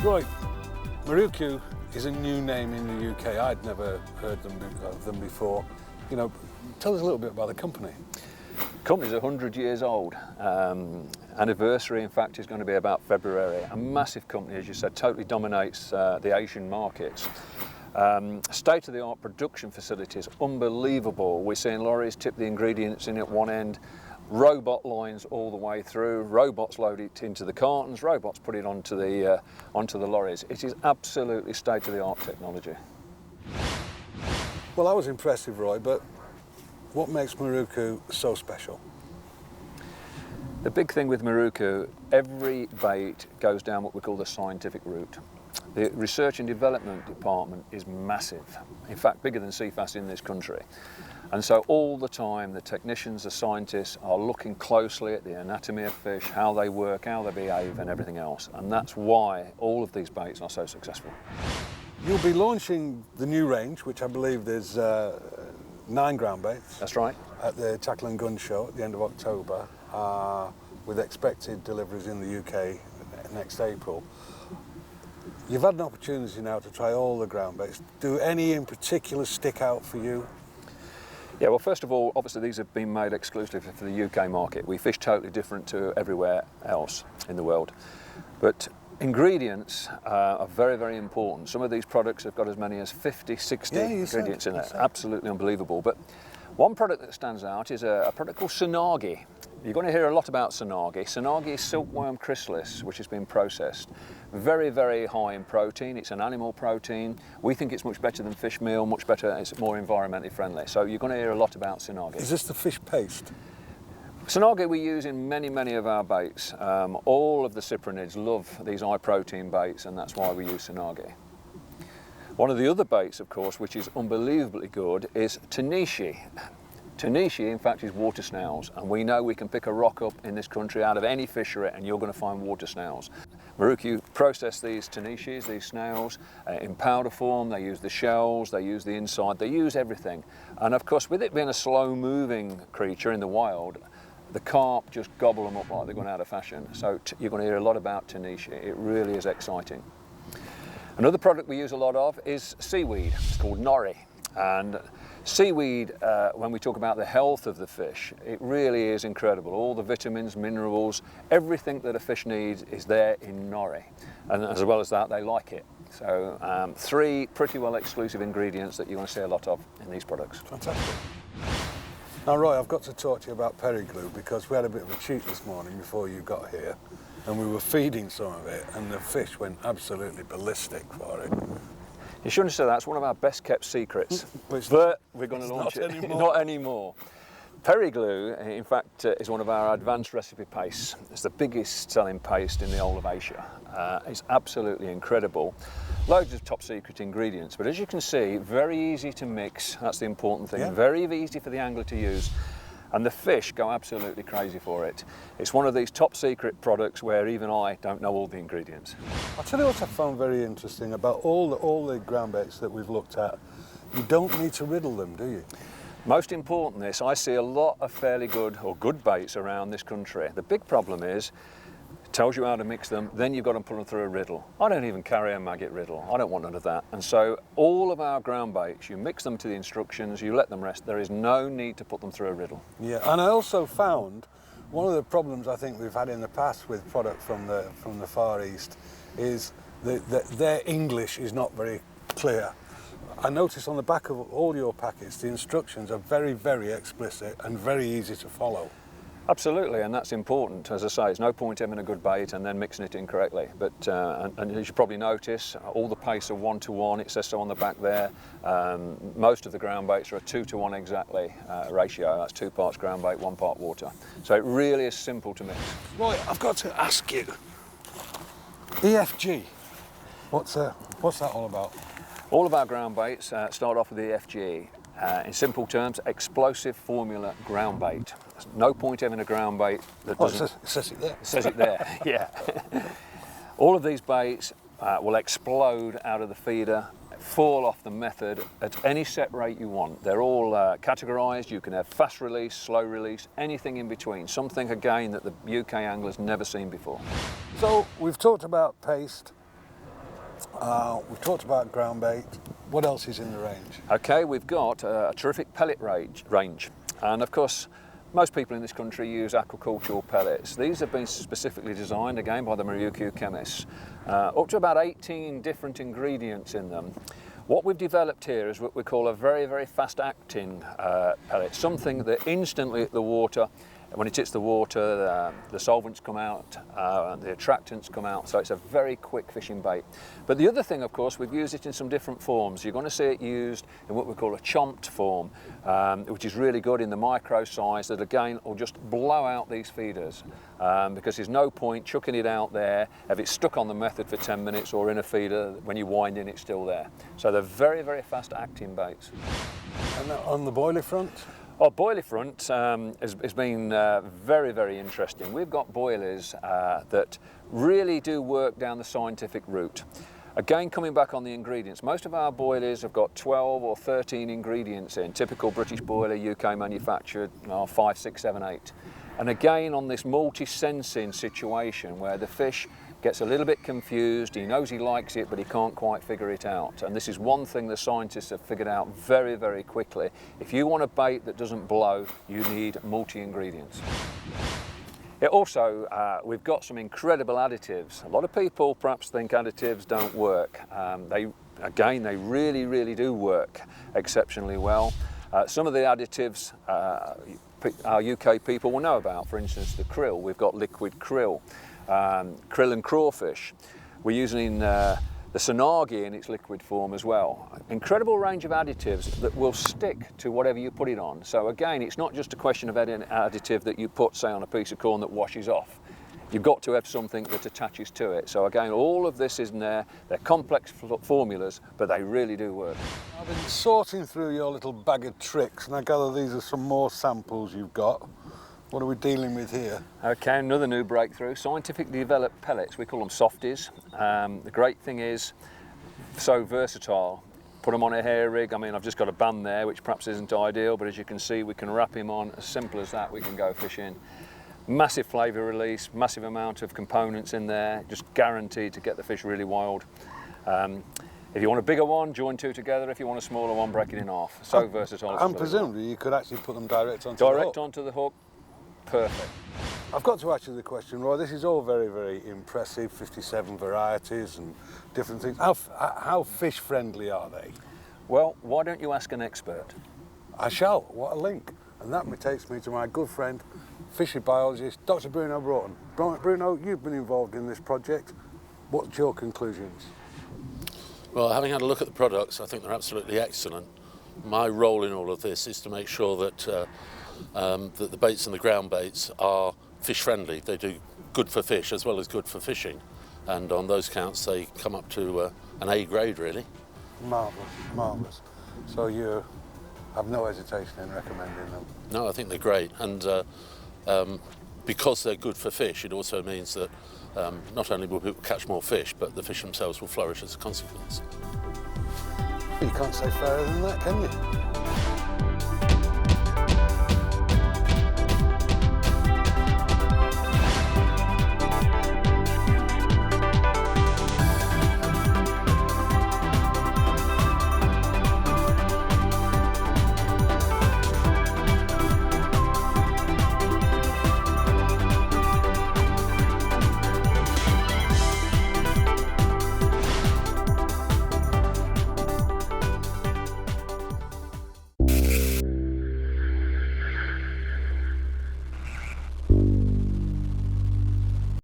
Right, Marukyu is a new name in the UK. I'd never heard of them before. You know, tell us a little bit about the company. The company's 100 years old. Anniversary, in fact, is going to be about February. A massive company, as you said, totally dominates the Asian markets. State-of-the-art production facilities, unbelievable. We're seeing lorries tip the ingredients in at one end, robot lines all the way through, robots load it into the cartons, robots put it onto the lorries. It is absolutely state-of-the-art technology. Well, that was impressive, Roy, but what makes Miroku so special? The big thing with Miroku, every bait goes down what we call the scientific route. The research and development department is massive, in fact bigger than CFAS in this country. And so all the time the technicians, the scientists are looking closely at the anatomy of fish, how they work, how they behave and everything else. And that's why all of these baits are so successful. You'll be launching the new range, which I believe there's 9 ground baits. That's right. At the Tackle and Gun Show at the end of October, with expected deliveries in the UK next April. You've had an opportunity now to try all the ground baits. Do any in particular stick out for you? Yeah, well, first of all, obviously these have been made exclusively for the UK market. We fish totally different to everywhere else in the world. But ingredients are very, very important. Some of these products have got as many as 50, 60 ingredients in it. Absolutely unbelievable. But one product that stands out is a product called Tsunagi. You're going to hear a lot about Tsunagi. Tsunagi is silkworm chrysalis, which has been processed. Very, very high in protein. It's an animal protein. We think it's much better than fish meal, much better, it's more environmentally friendly. So you're going to hear a lot about Tsunagi. Is this the fish paste? Tsunagi we use in many, many of our baits. All of the cyprinids love these high protein baits, and that's why we use Tsunagi. One of the other baits, of course, which is unbelievably good, is Tanishi. Tanishi, in fact, is water snails, and we know we can pick a rock up in this country out of any fishery and you're going to find water snails. Marukyu process these Tanishis, these snails, in powder form. They use the shells, they use the inside, they use everything. And of course, with it being a slow-moving creature in the wild, the carp just gobble them up like they're going out of fashion. So you're going to hear a lot about Tanishi. It really is exciting. Another product we use a lot of is seaweed. It's called nori. And seaweed, when we talk about the health of the fish, it really is incredible. All the vitamins, minerals, everything that a fish needs is there in nori. And as well as that, they like it. So 3 pretty well exclusive ingredients that you're going to see a lot of in these products. Fantastic. Now, Roy, I've got to talk to you about peri glue because we had a bit of a cheat this morning before you got here, and we were feeding some of it, and the fish went absolutely ballistic for it. You shouldn't say that. It's one of our best kept secrets, but we're going to launch it. Not anymore. Peri glue, in fact, is one of our advanced recipe pastes. It's the biggest selling paste in the whole of Asia. It's absolutely incredible. Loads of top secret ingredients, but as you can see, very easy to mix. That's the important thing. Yeah. Very easy for the angler to use. And the fish go absolutely crazy for it. It's one of these top secret products where even I don't know all the ingredients. I'll tell you what I found very interesting about all the ground baits that we've looked at. You don't need to riddle them, do you? Most important this, I see a lot of fairly good or good baits around this country. The big problem is, it tells you how to mix them, then you've got to put them through a riddle. I don't even carry a maggot riddle. I don't want none of that. And so all of our ground baits, you mix them to the instructions, you let them rest. There is no need to put them through a riddle. Yeah, and I also found one of the problems I think we've had in the past with product from the Far East is that their English is not very clear. I noticed on the back of all your packets, the instructions are very, very explicit and very easy to follow. Absolutely, and that's important. As I say, it's no point having a good bait and then mixing it incorrectly. But and as you probably notice, all the pastes are 1-to-1. It says so on the back there. Most of the ground baits are a 2-to-1 exactly ratio. That's 2 parts ground bait, 1 part water. So it really is simple to mix. Right, I've got to ask you, EFG, what's that all about? All of our ground baits start off with EFG. In simple terms, explosive formula ground bait. There's no point having a ground bait that doesn't... It says it there. It says it there, yeah. All of these baits will explode out of the feeder, fall off the method at any set rate you want. They're all categorised. You can have fast release, slow release, anything in between. Something, again, that the UK angler's never seen before. So we've talked about paste, We've talked about ground bait. What else is in the range? Okay, we've got a terrific pellet range. And of course, most people in this country use aquaculture pellets. These have been specifically designed, again, by the Marukyu chemists. Up to about 18 different ingredients in them. What we've developed here is what we call a very, very fast-acting pellet, something that instantly at the water, when it hits the water, the solvents come out, the attractants come out, so it's a very quick fishing bait. But the other thing, of course, we've used it in some different forms. You're going to see it used in what we call a chomped form, which is really good in the micro size that, again, will just blow out these feeders, because there's no point chucking it out there if it's stuck on the method for 10 minutes or in a feeder, when you wind in, it's still there. So they're very, very fast-acting baits. And on the boilie front? Our boilie front has been very, very interesting. We've got boilies that really do work down the scientific route. Again, coming back on the ingredients, most of our boilies have got 12 or 13 ingredients in. Typical British boiler, UK manufactured, 5, 6, 7, 8. And again, on this multi-sensing situation where the fish gets a little bit confused, he knows he likes it, but he can't quite figure it out. And this is one thing the scientists have figured out very, very quickly. If you want a bait that doesn't blow, you need multi-ingredients. It also, we've got some incredible additives. A lot of people perhaps think additives don't work. They really, really do work exceptionally well. Some of the additives our UK people will know about, for instance, the krill. We've got liquid krill. Krill and crawfish. We're using the Tsunagi in its liquid form as well. Incredible range of additives that will stick to whatever you put it on. So again, it's not just a question of adding an additive that you put, say, on a piece of corn that washes off. You've got to have something that attaches to it. So again, all of this is in there. They're complex formulas, but they really do work. I've been sorting through your little bag of tricks, and I gather these are some more samples you've got. What are we dealing with here? Okay, another new breakthrough, scientifically developed pellets. We call them softies. The great thing is, so versatile. Put them on a hair rig. I mean, I've just got a band there, which perhaps isn't ideal, but as you can see, we can wrap him on. As simple as that, we can go fishing. Massive flavour release, massive amount of components in there, just guaranteed to get the fish really wild. If you want a bigger one, join two together. If you want a smaller one, break it in half. So versatile. And presumably you could actually put them direct onto the hook. Direct onto the hook. Perfect. I've got to ask you the question, Roy. This is all very, very impressive, 57 varieties and different things. How fish friendly are they? Well, why don't you ask an expert? I shall. What a link. And that takes me to my good friend, fishery biologist, Dr. Bruno Broughton. Bruno, you've been involved in this project. What's your conclusions? Well, having had a look at the products, I think they're absolutely excellent. My role in all of this is to make sure that that the baits and the ground baits are fish friendly. They do good for fish as well as good for fishing, and on those counts they come up to an A grade really. Marvellous, marvellous. So you have no hesitation in recommending them? No, I think they're great, and because they're good for fish, it also means that not only will people catch more fish, but the fish themselves will flourish as a consequence. You can't say fairer than that, can you?